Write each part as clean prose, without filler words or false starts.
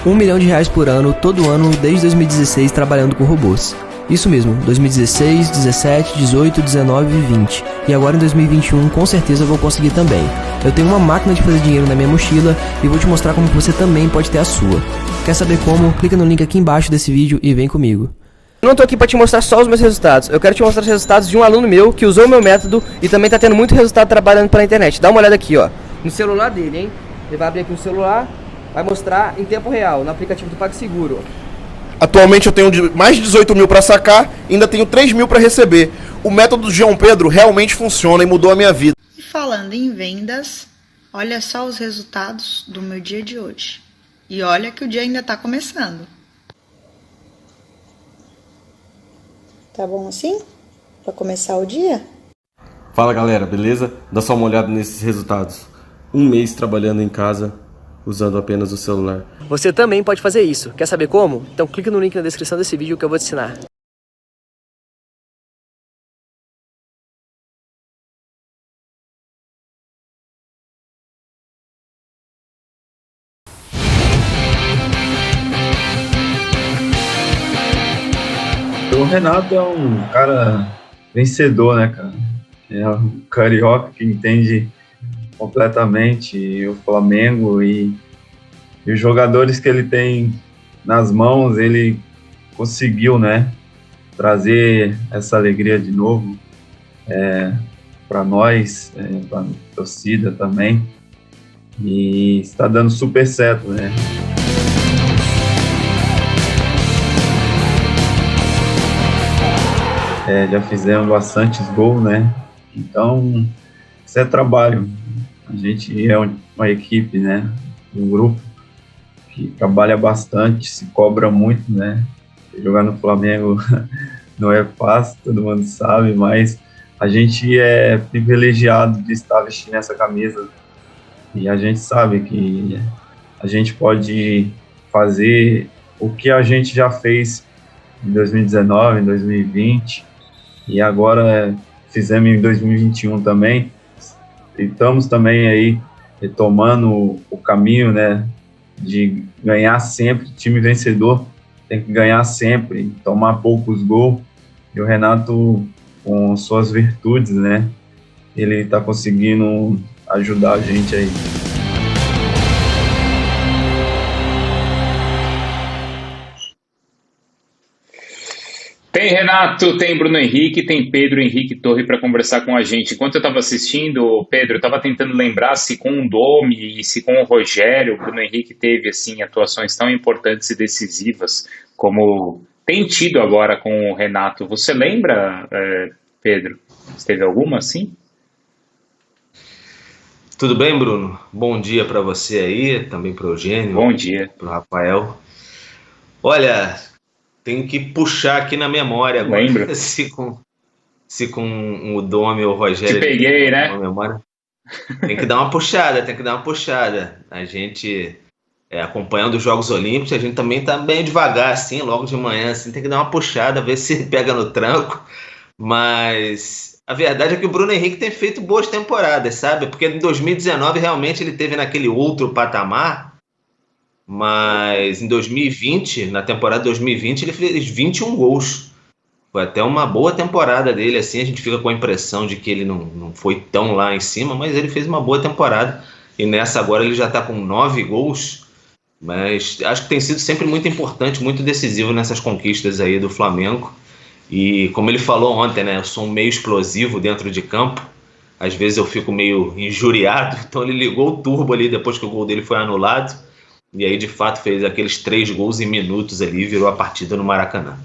R$ 1 milhão por ano, todo ano, desde 2016, trabalhando com robôs. Isso mesmo, 2016, 17, 18, 19 e 20. E agora em 2021, com certeza eu vou conseguir também. Eu tenho uma máquina de fazer dinheiro na minha mochila e vou te mostrar como você também pode ter a sua. Quer saber como? Clica no link aqui embaixo desse vídeo e vem comigo. Eu não tô aqui pra te mostrar só os meus resultados. Eu quero te mostrar os resultados de um aluno meu que usou o meu método e também tá tendo muito resultado trabalhando pela internet. Dá uma olhada aqui, ó. No celular dele, hein? Ele vai abrir aqui no celular, vai mostrar em tempo real, no aplicativo do PagSeguro. Atualmente eu tenho mais de 18 mil para sacar e ainda tenho 3 mil para receber. O método do João Pedro realmente funciona e mudou a minha vida. E falando em vendas, olha só os resultados do meu dia de hoje. E olha que o dia ainda está começando. Tá bom assim? Para começar o dia? Fala galera, beleza? Dá só uma olhada nesses resultados. 1 mês trabalhando em casa, usando apenas o celular. Você também pode fazer isso. Quer saber como? Então clica no link na descrição desse vídeo que eu vou te ensinar. O Renato é um cara vencedor, né, cara? É um carioca que entende completamente o Flamengo e os jogadores que ele tem nas mãos, ele conseguiu, né, trazer essa alegria de novo para nós, para a torcida também, e está dando super certo, né? Já fizemos bastantes gols, né? Então, isso é trabalho. A gente é uma equipe, né? Um grupo que trabalha bastante, se cobra muito, né? Jogar no Flamengo não é fácil, todo mundo sabe, mas a gente é privilegiado de estar vestindo essa camisa e a gente sabe que a gente pode fazer o que a gente já fez em 2019, em 2020 e agora fizemos em 2021 também. E estamos também aí retomando o caminho, né, de ganhar sempre. Time vencedor tem que ganhar sempre, tomar poucos gols. E o Renato, com suas virtudes, né, ele está conseguindo ajudar a gente aí. Tem Renato, tem Bruno Henrique, tem Pedro Henrique Torre para conversar com a gente. Enquanto eu estava assistindo, Pedro, eu estava tentando lembrar se com o Domi e se com o Rogério, o Bruno Henrique teve assim atuações tão importantes e decisivas como tem tido agora com o Renato. Você lembra, Pedro? Se teve alguma assim? Tudo bem, Bruno? Bom dia para você aí, também para o Eugênio. Bom dia. Para o Rafael. Olha, tenho que puxar aqui na memória agora. Lembra? Se com o Domi ou o Rogério... Te peguei, né? Memória, tem que dar uma puxada, A gente, acompanhando os Jogos Olímpicos, a gente também tá bem devagar, assim, logo de manhã, assim, tem que dar uma puxada, ver se pega no tranco. Mas a verdade é que o Bruno Henrique tem feito boas temporadas, sabe? Porque em 2019 realmente ele teve naquele outro patamar, mas em 2020, na temporada de 2020, ele fez 21 gols. Foi até uma boa temporada dele, assim, a gente fica com a impressão de que ele não foi tão lá em cima, mas ele fez uma boa temporada. E nessa agora ele já está com 9 gols, mas acho que tem sido sempre muito importante, muito decisivo nessas conquistas aí do Flamengo. E como ele falou ontem, né, eu sou um meio explosivo dentro de campo, às vezes eu fico meio injuriado, então ele ligou o turbo ali depois que o gol dele foi anulado. E aí, de fato, fez aqueles 3 gols em minutos ali e virou a partida no Maracanã.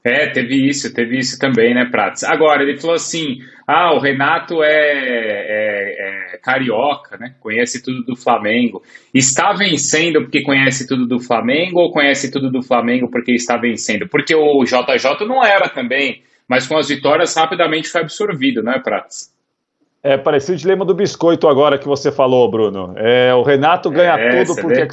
Teve isso também, né, Prats? Agora, ele falou assim, o Renato é carioca, né? Conhece tudo do Flamengo. Está vencendo porque conhece tudo do Flamengo ou conhece tudo do Flamengo porque está vencendo? Porque o JJ não era também, mas com as vitórias rapidamente foi absorvido, não é, Prats? Parecia o dilema do biscoito agora que você falou, Bruno. O Renato ganha tudo porque é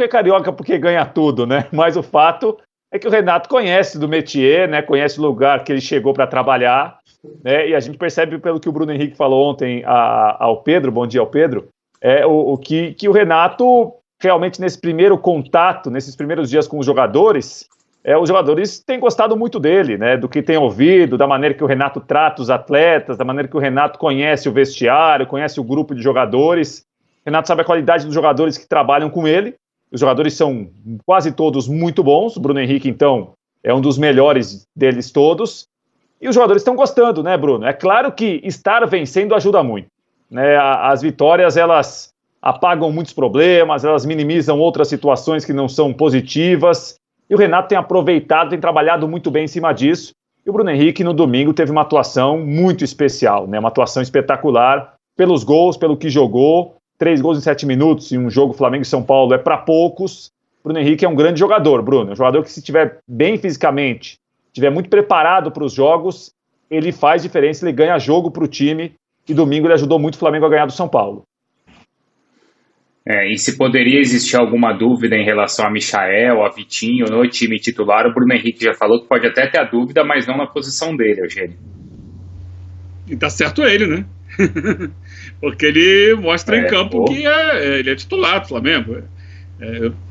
carioca porque ganha tudo, né? Mas o fato é que o Renato conhece do métier, né? Conhece o lugar que ele chegou para trabalhar, né? E a gente percebe pelo que o Bruno Henrique falou ontem ao Pedro, bom dia ao Pedro, que o Renato realmente nesse primeiro contato, nesses primeiros dias com os jogadores têm gostado muito dele, né, do que tem ouvido, da maneira que o Renato trata os atletas, da maneira que o Renato conhece o vestiário, conhece o grupo de jogadores. O Renato sabe a qualidade dos jogadores que trabalham com ele. Os jogadores são quase todos muito bons. O Bruno Henrique, então, é um dos melhores deles todos. E os jogadores estão gostando, né, Bruno? É claro que estar vencendo ajuda muito, né? As vitórias, elas apagam muitos problemas, elas minimizam outras situações que não são positivas. E o Renato tem aproveitado, tem trabalhado muito bem em cima disso. E o Bruno Henrique, no domingo, teve uma atuação muito especial, né? Uma atuação espetacular pelos gols, pelo que jogou. 3 gols em 7 minutos em um jogo Flamengo e São Paulo é para poucos. O Bruno Henrique é um grande jogador, Bruno. É um jogador que, se estiver bem fisicamente, estiver muito preparado para os jogos, ele faz diferença, ele ganha jogo para o time. E domingo ele ajudou muito o Flamengo a ganhar do São Paulo. E se poderia existir alguma dúvida em relação a Michael, a Vitinho no time titular, o Bruno Henrique já falou que pode até ter a dúvida, mas não na posição dele, Eugênio. E tá certo ele, né? Porque ele mostra em campo que ele é titular do Flamengo.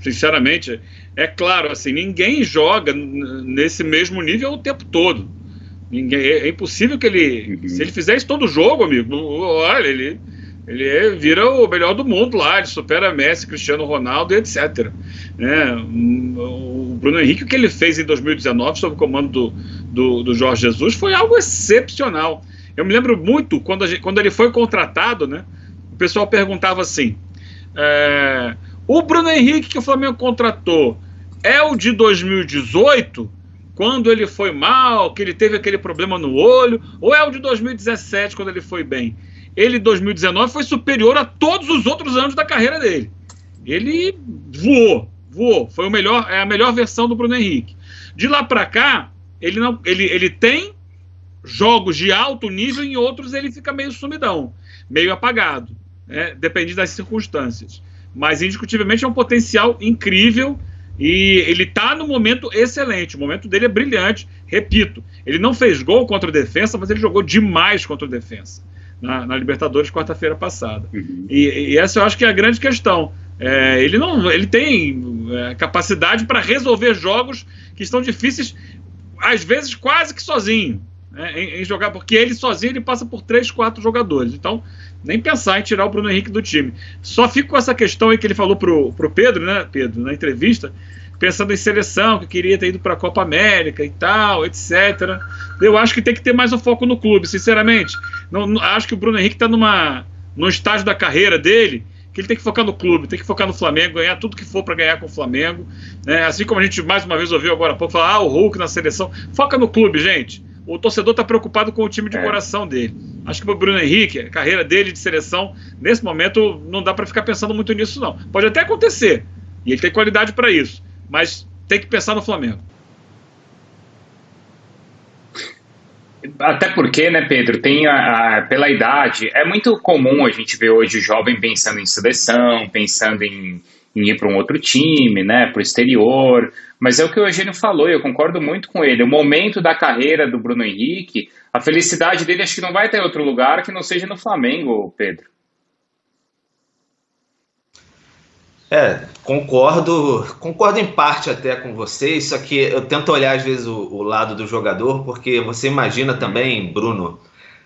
Sinceramente, é claro, assim, ninguém joga nesse mesmo nível o tempo todo. É impossível que ele... Se ele fizer isso todo jogo, amigo, olha, ele vira o melhor do mundo lá, ele supera Messi, Cristiano Ronaldo, etc. O Bruno Henrique, o que ele fez em 2019 sob o comando do Jorge Jesus foi algo excepcional. Eu me lembro muito quando ele foi contratado, né? O pessoal perguntava assim: o Bruno Henrique que o Flamengo contratou é o de 2018, quando ele foi mal, que ele teve aquele problema no olho, ou é o de 2017, quando ele foi bem? Ele, em 2019, foi superior a todos os outros anos da carreira dele. Ele voou. Foi a melhor versão do Bruno Henrique. De lá para cá, ele tem jogos de alto nível, e em outros ele fica meio sumidão, meio apagado, né? Depende das circunstâncias. Mas, indiscutivelmente, é um potencial incrível e ele está no momento excelente. O momento dele é brilhante. Repito, ele não fez gol contra o Defensa, mas ele jogou demais contra o Defensa na Libertadores quarta-feira passada. E essa eu acho que é a grande questão. Ele tem capacidade para resolver jogos que estão difíceis, às vezes quase que sozinho, em jogar, porque ele sozinho ele passa por 3, 4 jogadores. Então, nem pensar em tirar o Bruno Henrique do time. Só fico com essa questão aí que ele falou pro Pedro, né, Pedro, na entrevista, pensando em seleção, que queria ter ido para a Copa América e tal, etc. Eu acho que tem que ter mais um foco no clube, sinceramente. Não acho que o Bruno Henrique está no estágio da carreira dele que ele tem que focar no clube, tem que focar no Flamengo, ganhar tudo que for para ganhar com o Flamengo, né? Assim como a gente mais uma vez ouviu agora há pouco falar, o Hulk na seleção. Foca no clube, gente. O torcedor está preocupado com o time de coração dele. Acho que o Bruno Henrique, a carreira dele de seleção, nesse momento, não dá para ficar pensando muito nisso, não. Pode até acontecer, e ele tem qualidade para isso, mas tem que pensar no Flamengo. Até porque, né, Pedro, tem pela idade, é muito comum a gente ver hoje o jovem pensando em seleção, pensando em ir para um outro time, né, para o exterior, mas é o que o Eugênio falou, eu concordo muito com ele. O momento da carreira do Bruno Henrique, a felicidade dele acho que não vai ter outro lugar que não seja no Flamengo, Pedro. Concordo em parte até com vocês, só que eu tento olhar às vezes o lado do jogador, porque você imagina também, Bruno,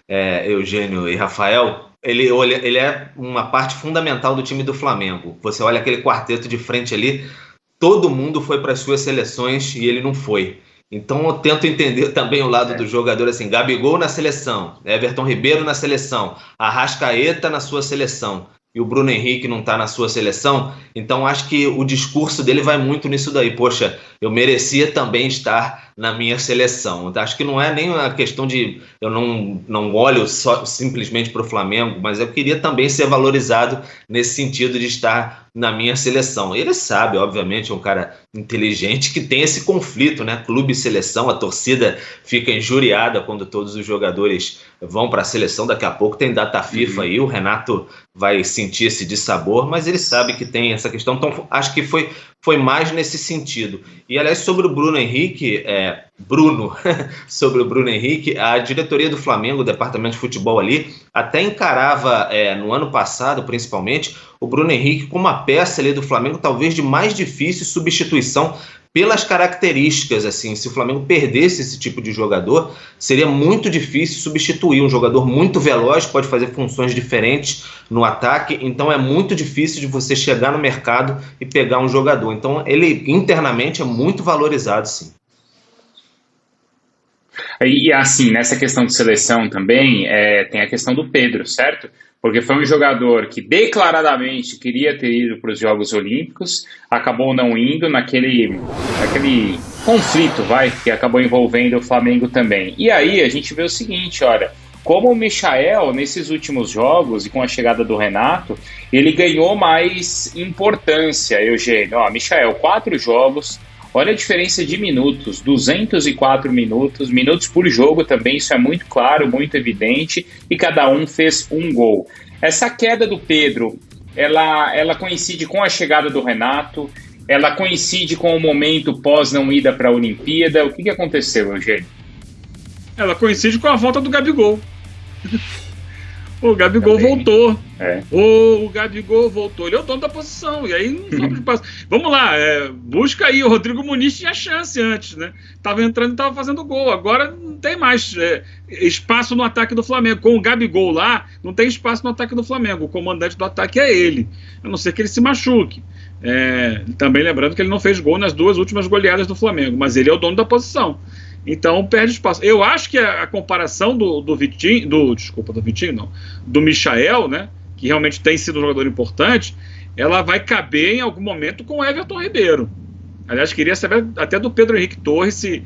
Eugênio e Rafael, ele é uma parte fundamental do time do Flamengo. Você olha aquele quarteto de frente ali, todo mundo foi para as suas seleções e ele não foi. Então eu tento entender também o lado do jogador, assim, Gabigol na seleção, Everton Ribeiro na seleção, Arrascaeta na sua seleção, e o Bruno Henrique não está na sua seleção. Então acho que o discurso dele vai muito nisso daí. Poxa, eu merecia também estar na minha seleção. Acho que não é nem a questão de... Eu não olho simplesmente para o Flamengo, mas eu queria também ser valorizado nesse sentido de estar na minha seleção. Ele sabe, obviamente, é um cara inteligente que tem esse conflito, né? Clube e seleção, a torcida fica injuriada quando todos os jogadores vão para a seleção. Daqui a pouco tem data FIFA aí, o Renato vai sentir esse dissabor, mas ele sabe que tem essa questão. Então, acho que foi mais nesse sentido. E, aliás, sobre o Bruno Henrique, Bruno, sobre o Bruno Henrique, a diretoria do Flamengo, o departamento de futebol ali, até encarava, no ano passado principalmente, o Bruno Henrique como uma peça ali do Flamengo talvez de mais difícil substituição pelas características. Assim, se o Flamengo perdesse esse tipo de jogador, seria muito difícil substituir um jogador muito veloz, pode fazer funções diferentes no ataque, então é muito difícil de você chegar no mercado e pegar um jogador. Então ele internamente é muito valorizado, sim. E assim, nessa questão de seleção também, tem a questão do Pedro, certo? Porque foi um jogador que declaradamente queria ter ido para os Jogos Olímpicos, acabou não indo naquele conflito, que acabou envolvendo o Flamengo também. E aí a gente vê o seguinte, olha, como o Michael, nesses últimos jogos, e com a chegada do Renato, ele ganhou mais importância, Eugênio. Michael, 4 jogos, olha a diferença de minutos, 204 minutos por jogo também, isso é muito claro, muito evidente, e cada um fez um gol. Essa queda do Pedro, ela coincide com a chegada do Renato, ela coincide com o momento pós não ida para a Olimpíada. O que aconteceu, Eugênio? Ela coincide com a volta do Gabigol. O Gabigol voltou. O Gabigol voltou. Ele é o dono da posição. E aí não sobra espaço. Vamos lá, busca aí. O Rodrigo Muniz tinha chance antes, né? Tava entrando e tava fazendo gol. Agora não tem mais espaço no ataque do Flamengo. Com o Gabigol lá, não tem espaço no ataque do Flamengo. O comandante do ataque é ele. A não ser que ele se machuque. Também lembrando que ele não fez gol nas 2 últimas goleadas do Flamengo. Mas ele é o dono da posição. Então perde espaço. Eu acho que a comparação do Vitinho, do Michael, né, que realmente tem sido um jogador importante, ela vai caber em algum momento com o Everton Ribeiro. Aliás, queria saber até do Pedro Henrique Torres se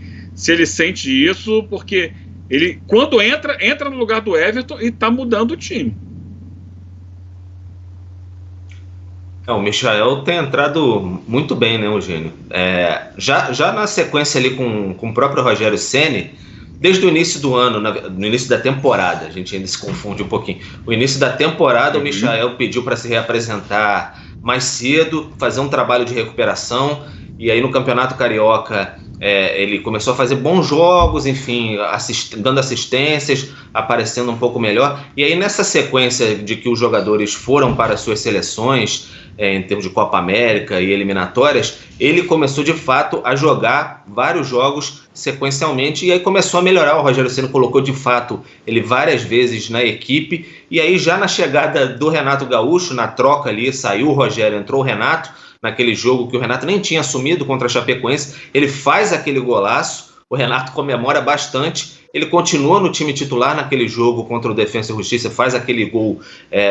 ele sente isso, porque ele, quando entra no lugar do Everton e está mudando o time. O Michael tem entrado muito bem, né, Eugênio? Já na sequência ali com o próprio Rogério Ceni, desde o início do ano, no início da temporada, a gente ainda se confunde um pouquinho. O início da temporada, o Michael pediu para se reapresentar mais cedo, fazer um trabalho de recuperação, e aí no Campeonato Carioca ele começou a fazer bons jogos, enfim, dando assistências, aparecendo um pouco melhor. E aí nessa sequência de que os jogadores foram para as suas seleções, em termos de Copa América e eliminatórias, ele começou de fato a jogar vários jogos sequencialmente, e aí começou a melhorar. O Rogério Ceni colocou de fato ele várias vezes na equipe, e aí já na chegada do Renato Gaúcho, na troca ali, saiu o Rogério, entrou o Renato, naquele jogo que o Renato nem tinha assumido contra a Chapecoense, ele faz aquele golaço, o Renato comemora bastante, ele continua no time titular naquele jogo contra o Defensa e Justiça, faz aquele gol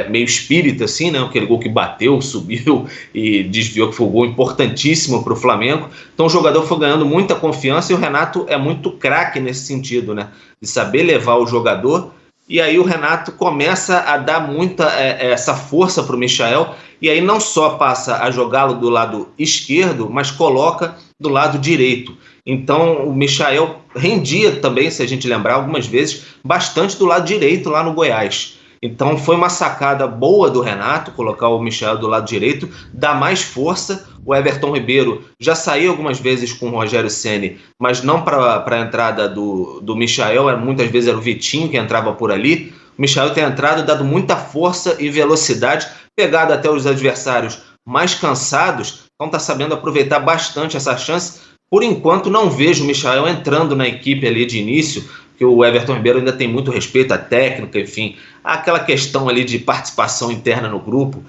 meio espírita, assim, né? Aquele gol que bateu, subiu e desviou, que foi um gol importantíssimo para o Flamengo. Então o jogador foi ganhando muita confiança, e o Renato é muito craque nesse sentido, né? De saber levar o jogador. E aí o Renato começa a dar muita essa força para o Michael, e aí não só passa a jogá-lo do lado esquerdo, mas coloca do lado direito. Então o Michael rendia também, se a gente lembrar, algumas vezes, bastante do lado direito lá no Goiás. Então foi uma sacada boa do Renato, colocar o Michael do lado direito, dá mais força. O Everton Ribeiro já saiu algumas vezes com o Rogério Ceni, mas não para a entrada do Michael, muitas vezes era o Vitinho que entrava por ali. O Michael tem entrado, dado muita força e velocidade, pegado até os adversários mais cansados, então está sabendo aproveitar bastante essa chance. Por enquanto não vejo o Michael entrando na equipe ali de início, que o Everton Ribeiro ainda tem muito respeito à técnica, enfim, aquela questão ali de participação interna no grupo,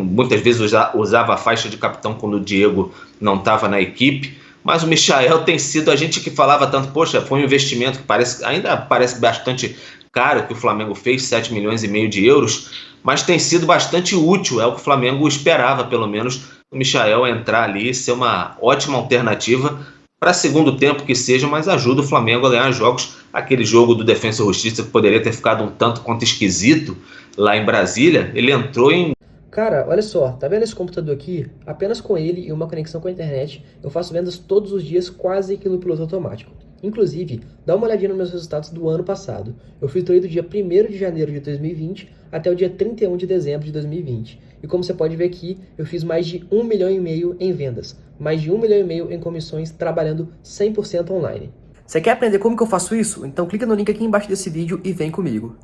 muitas vezes usava a faixa de capitão quando o Diego não estava na equipe, mas o Michael tem sido, a gente que falava tanto, poxa, foi um investimento que ainda parece bastante caro que o Flamengo fez, 7,5 milhões de euros, mas tem sido bastante útil, é o que o Flamengo esperava, pelo menos, o Michael entrar ali e ser uma ótima alternativa para segundo tempo que seja, mas ajuda o Flamengo a ganhar jogos. Aquele jogo do Defensa e Justiça que poderia ter ficado um tanto quanto esquisito lá em Brasília, ele entrou em... Cara, olha só, tá vendo esse computador aqui? Apenas com ele e uma conexão com a internet, eu faço vendas todos os dias quase que no piloto automático. Inclusive, dá uma olhadinha nos meus resultados do ano passado. Eu filtrei do dia 1º de janeiro de 2020 até o dia 31 de dezembro de 2020. E como você pode ver aqui, eu fiz mais de 1,5 milhão em vendas, mais de 1,5 milhão em comissões, trabalhando 100% online. Você quer aprender como que eu faço isso? Então clica no link aqui embaixo desse vídeo e vem comigo.